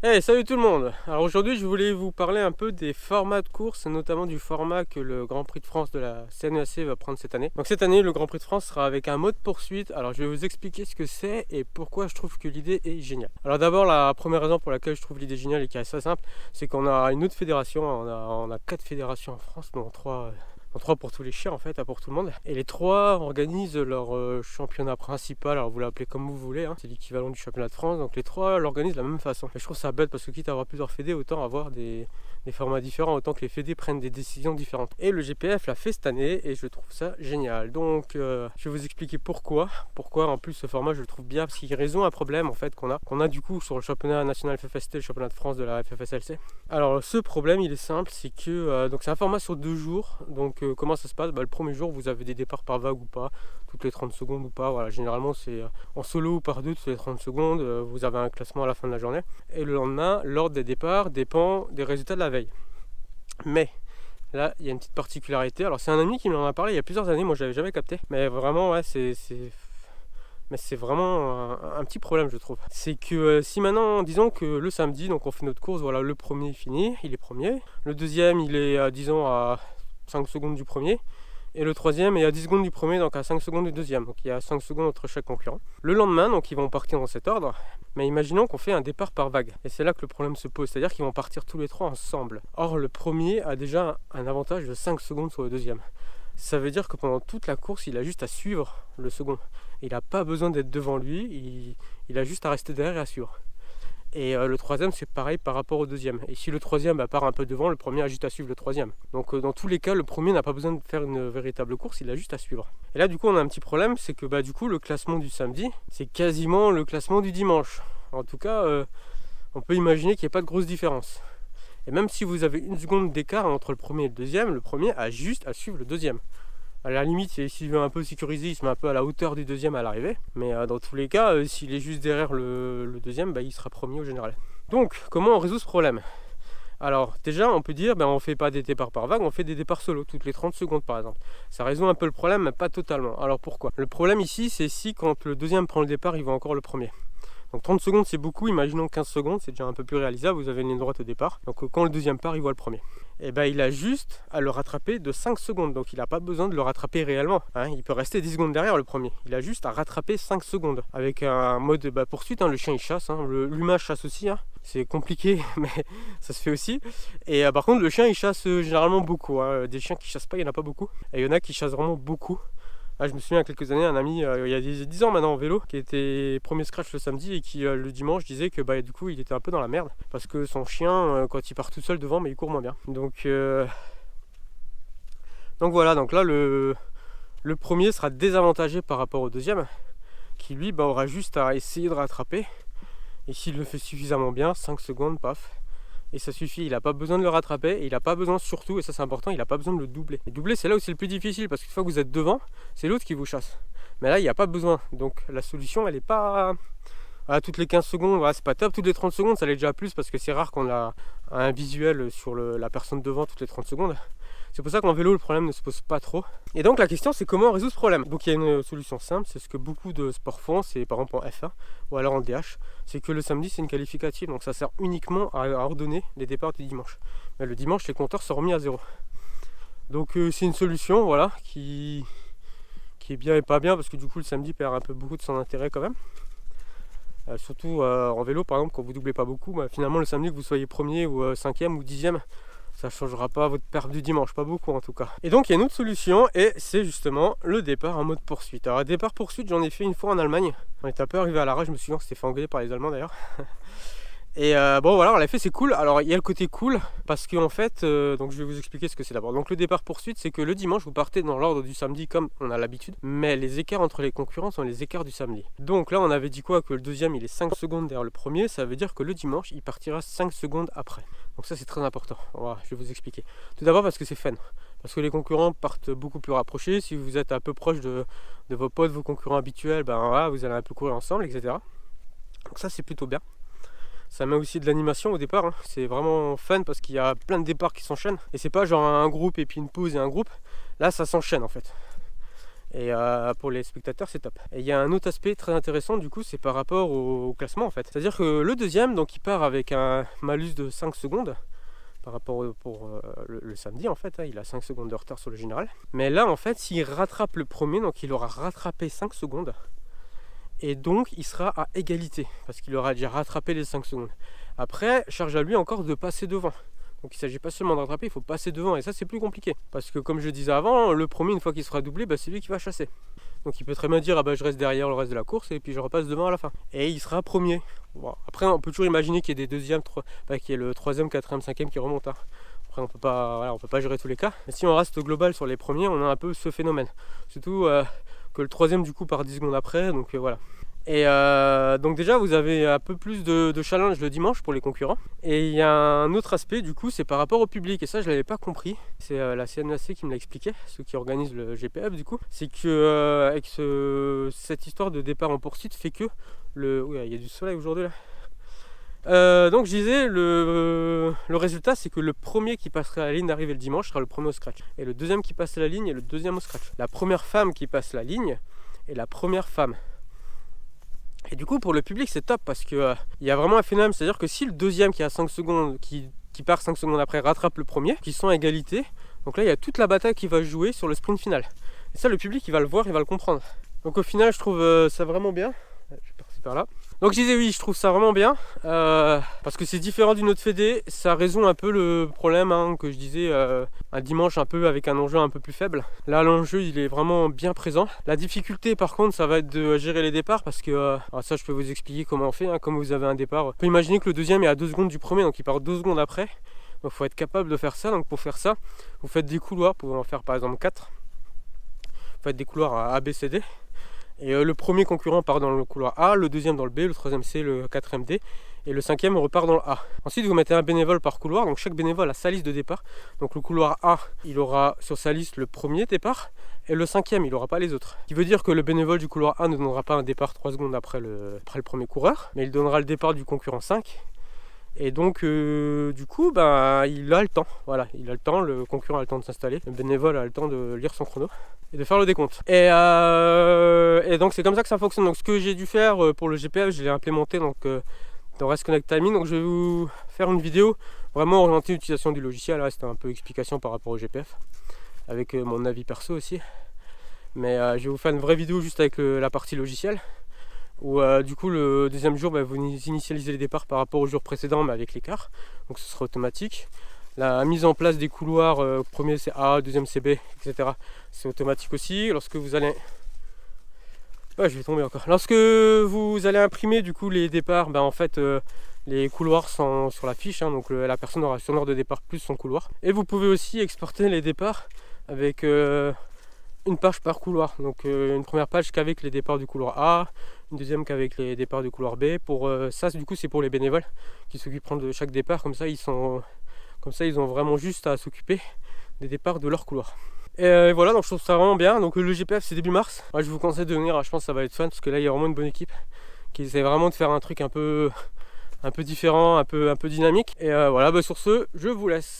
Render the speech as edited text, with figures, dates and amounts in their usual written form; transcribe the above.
Hey, salut tout le monde! Alors aujourd'hui je voulais vous parler un peu des formats de course, notamment du format que le Grand Prix de France de la CNEAC va prendre cette année. Donc cette année le Grand Prix de France sera avec un mode poursuite. Alors je vais vous expliquer ce que c'est et pourquoi je trouve que l'idée est géniale. Alors d'abord la première raison pour laquelle je trouve l'idée géniale et qui est assez simple, c'est qu'on a une autre fédération, on a 4 fédérations en France, dont 3 pour tous les chiens en fait, pour tout le monde. Et les 3 organisent leur championnat principal, alors vous l'appelez comme vous voulez, hein. C'est l'équivalent du championnat de France, donc les 3 l'organisent de la même façon. Et je trouve ça bête parce que quitte à avoir plusieurs fédés, autant avoir des formats différents, autant que les fédés prennent des décisions différentes. Et le GPF l'a fait cette année et je trouve ça génial. Donc je vais vous expliquer pourquoi. Pourquoi en plus ce format je le trouve bien, parce qu'il résout un problème en fait qu'on a du coup sur le championnat national FFST, le championnat de France de la FFSLC. Alors ce problème il est simple, c'est que donc c'est un format sur 2 jours. Donc comment ça se passe? Le premier jour vous avez des départs par vague ou pas, toutes les 30 secondes ou pas. Voilà, généralement c'est en solo ou par deux toutes les 30 secondes. Vous avez un classement à la fin de la journée. Et le lendemain, l'ordre des départs dépend des résultats de la veille. Mais là, il y a une petite particularité. Alors c'est un ami qui m'en a parlé il y a plusieurs années, moi je l'avais jamais capté. Mais vraiment, ouais, c'est vraiment un petit problème je trouve. C'est que si maintenant, disons que le samedi, donc on fait notre course, voilà, le premier est fini, il est premier. Le deuxième, il est, disons, à 5 secondes du premier. Et le troisième est à 10 secondes du premier, donc à 5 secondes du deuxième. Donc il y a 5 secondes entre chaque concurrent. Le lendemain, donc ils vont partir dans cet ordre. Mais imaginons qu'on fait un départ par vague. Et c'est là que le problème se pose, c'est-à-dire qu'ils vont partir tous les 3 ensemble. Or le premier a déjà un avantage de 5 secondes sur le deuxième. Ça veut dire que pendant toute la course, il a juste à suivre le second. Il n'a pas besoin d'être devant lui, il a juste à rester derrière et à suivre. Et le troisième, c'est pareil par rapport au deuxième. Et si le troisième part un peu devant, le premier a juste à suivre le troisième. Donc dans tous les cas, le premier n'a pas besoin de faire une véritable course, il a juste à suivre. Et là, du coup, on a un petit problème, c'est que du coup, le classement du samedi, c'est quasiment le classement du dimanche. En tout cas, on peut imaginer qu'il n'y a pas de grosse différence. Et même si vous avez 1 seconde d'écart entre le premier et le deuxième, le premier a juste à suivre le deuxième. À la limite, s'il veut un peu sécuriser, il se met un peu à la hauteur du deuxième à l'arrivée. Mais dans tous les cas, s'il est juste derrière le deuxième, il sera premier au général. Donc, comment on résout ce problème? Alors, déjà, on peut dire, on ne fait pas des départs par vague, on fait des départs solo, toutes les 30 secondes par exemple. Ça résout un peu le problème, mais pas totalement. Alors pourquoi? Le problème ici, c'est si quand le deuxième prend le départ, il va encore le premier. Donc 30 secondes c'est beaucoup, imaginons 15 secondes, c'est déjà un peu plus réalisable, vous avez une ligne droite au départ. Donc quand le deuxième part, il voit le premier. Et il a juste à le rattraper de 5 secondes, donc il n'a pas besoin de le rattraper réellement. Il peut rester 10 secondes derrière le premier, il a juste à rattraper 5 secondes. Avec un mode poursuite, le chien il chasse, l'humain chasse aussi, c'est compliqué mais ça se fait aussi. Et par contre le chien il chasse généralement beaucoup, des chiens qui chassent pas, il n'y en a pas beaucoup. Et il y en a qui chassent vraiment beaucoup. Je me souviens il y a quelques années, un ami, il y a 10 ans maintenant en vélo, qui était premier scratch le samedi et qui le dimanche disait que du coup il était un peu dans la merde parce que son chien, quand il part tout seul devant, il court moins bien. Donc voilà, donc là le premier sera désavantagé par rapport au deuxième, qui lui aura juste à essayer de rattraper. Et s'il le fait suffisamment bien, 5 secondes, paf, et ça suffit, il n'a pas besoin de le rattraper, et il n'a pas besoin surtout, et ça c'est important, il n'a pas besoin de le doubler. Et doubler, c'est là où c'est le plus difficile, parce qu'une fois que vous êtes devant, c'est l'autre qui vous chasse. Mais là, il n'y a pas besoin, donc la solution, elle n'est pas à toutes les 15 secondes, c'est pas top, toutes les 30 secondes, ça l'est déjà plus, parce que c'est rare qu'on a un visuel sur la personne devant toutes les 30 secondes. C'est pour ça qu'en vélo, le problème ne se pose pas trop. Et donc la question, c'est comment on résout ce problème. Donc il y a une solution simple, c'est ce que beaucoup de sports font, c'est par exemple en F1 ou alors en DH, c'est que le samedi c'est une qualificative, donc ça sert uniquement à ordonner les départs du dimanche. Mais le dimanche, les compteurs sont remis à zéro. Donc c'est une solution, voilà, qui est bien et pas bien, parce que du coup le samedi perd un peu beaucoup de son intérêt quand même. Surtout en vélo par exemple, quand vous doublez pas beaucoup, finalement le samedi que vous soyez premier ou 5e ou 10e, ça ne changera pas votre perf du dimanche, pas beaucoup en tout cas. Et donc il y a une autre solution, et c'est justement le départ en mode poursuite. Alors départ poursuite, j'en ai fait une fois en Allemagne. On est un peu arrivé à l'arrache, je me souviens que c'était fait engueuler par les Allemands d'ailleurs. Et voilà, on l'a fait, c'est cool. Alors il y a le côté cool parce qu'en fait, donc je vais vous expliquer ce que c'est d'abord. Donc le départ poursuite, c'est que le dimanche vous partez dans l'ordre du samedi comme on a l'habitude, mais les écarts entre les concurrents sont les écarts du samedi. Donc là on avait dit quoi? Que le deuxième il est 5 secondes derrière le premier, ça veut dire que le dimanche il partira 5 secondes après. Donc ça c'est très important, voilà, je vais vous expliquer. Tout d'abord parce que c'est fun, parce que les concurrents partent beaucoup plus rapprochés. Si vous êtes un peu proche de vos potes, vos concurrents habituels, voilà, vous allez un peu courir ensemble, etc. Donc ça c'est plutôt bien. Ça met aussi de l'animation au départ, c'est vraiment fun parce qu'il y a plein de départs qui s'enchaînent. Et c'est pas genre un groupe et puis une pause et un groupe, là ça s'enchaîne en fait. Et pour les spectateurs, c'est top. Et il y a un autre aspect très intéressant, du coup, c'est par rapport au classement, en fait. C'est-à-dire que le deuxième, donc, il part avec un malus de 5 secondes par rapport pour le samedi, en fait. Hein, il a 5 secondes de retard sur le général. Mais là, en fait, s'il rattrape le premier, donc il aura rattrapé 5 secondes. Et donc, il sera à égalité, parce qu'il aura déjà rattrapé les 5 secondes. Après, charge à lui encore de passer devant. Donc il ne s'agit pas seulement de rattraper, il faut passer devant. Et ça, c'est plus compliqué. Parce que comme je disais avant, le premier, une fois qu'il sera doublé, c'est lui qui va chasser. Donc il peut très bien dire, je reste derrière le reste de la course et puis je repasse devant à la fin. Et il sera premier. Bon, après, on peut toujours imaginer qu'il y ait des deuxièmes, qu'il y ait le troisième, quatrième, cinquième qui remonte. Hein. Après, on peut pas gérer tous les cas. Mais si on reste global sur les premiers, on a un peu ce phénomène. Surtout que le troisième, du coup, part 10 secondes après. Donc voilà. Et donc déjà vous avez un peu plus de challenge le dimanche pour les concurrents. Et il y a un autre aspect du coup, c'est par rapport au public. Et ça je ne l'avais pas compris. C'est la CNAC qui me l'a expliqué, ceux qui organisent le GPF du coup. C'est que avec cette histoire de départ en poursuite fait que oui, il y a du soleil aujourd'hui là. Donc je disais, le résultat c'est que le premier qui passerait à la ligne d'arrivée le dimanche sera le premier au scratch. Et le deuxième qui passe à la ligne est le deuxième au scratch. La première femme qui passe la ligne est la première femme. Et du coup pour le public c'est top parce que il y a vraiment un phénomène, c'est à dire que si le deuxième qui a 5 secondes, qui part 5 secondes après rattrape le premier, qui sont à égalité, donc là il y a toute la bataille qui va jouer sur le sprint final. Et ça le public il va le voir, il va le comprendre. Donc au final je trouve ça vraiment bien. Je vais passer par là. Donc je disais oui, je trouve ça vraiment bien parce que c'est différent d'une autre fédé, ça résout un peu le problème que je disais un dimanche un peu avec un enjeu un peu plus faible. Là l'enjeu il est vraiment bien présent. La difficulté par contre ça va être de gérer les départs parce que ça je peux vous expliquer comment on fait, comme vous avez un départ. On peut imaginer que le deuxième est à 2 secondes du premier, donc il part 2 secondes après. Donc il faut être capable de faire ça. Donc pour faire ça, vous faites des couloirs, vous pouvez en faire par exemple 4. Vous faites des couloirs à A, B, C, D. Et le premier concurrent part dans le couloir A, le deuxième dans le B, le troisième C, le quatrième D, et le cinquième repart dans le A. Ensuite, vous mettez un bénévole par couloir, donc chaque bénévole a sa liste de départ. Donc le couloir A, il aura sur sa liste le premier départ, et le cinquième, il n'aura pas les autres. Ce qui veut dire que le bénévole du couloir A ne donnera pas un départ 3 secondes après le premier coureur, mais il donnera le départ du concurrent 5. Et donc du coup il a le temps, voilà, il a le temps, le concurrent a le temps de s'installer, le bénévole a le temps de lire son chrono et de faire le décompte. Et donc c'est comme ça que ça fonctionne. Donc ce que j'ai dû faire pour le GPF, je l'ai implémenté dans Race Connect Timing. Donc je vais vous faire une vidéo vraiment orientée à l'utilisation du logiciel. Là c'était un peu explication par rapport au GPF, avec mon avis perso aussi. Mais je vais vous faire une vraie vidéo juste avec la partie logicielle. Où du coup le deuxième jour vous initialisez les départs par rapport au jour précédent mais avec l'écart, donc ce sera automatique. La mise en place des couloirs, premier c'est A, deuxième c'est B, etc. c'est automatique aussi. Lorsque vous allez... je vais tomber encore. Lorsque vous allez imprimer du coup les départs, en fait les couloirs sont sur la fiche, donc la personne aura son ordre de départ plus son couloir. Et vous pouvez aussi exporter les départs avec une page par couloir, donc une première page qu'avec les départs du couloir A, une deuxième qu'avec les départs du couloir B. Pour ça du coup c'est pour les bénévoles qui s'occuperont de chaque départ, comme ça ils ont vraiment juste à s'occuper des départs de leur couloir. Et voilà, donc je trouve ça vraiment bien. Donc le GPF c'est début mars. Moi, je vous conseille de venir, je pense que ça va être fun parce que là il y a vraiment une bonne équipe qui essaie vraiment de faire un truc un peu différent, un peu dynamique. Et voilà, sur ce, je vous laisse.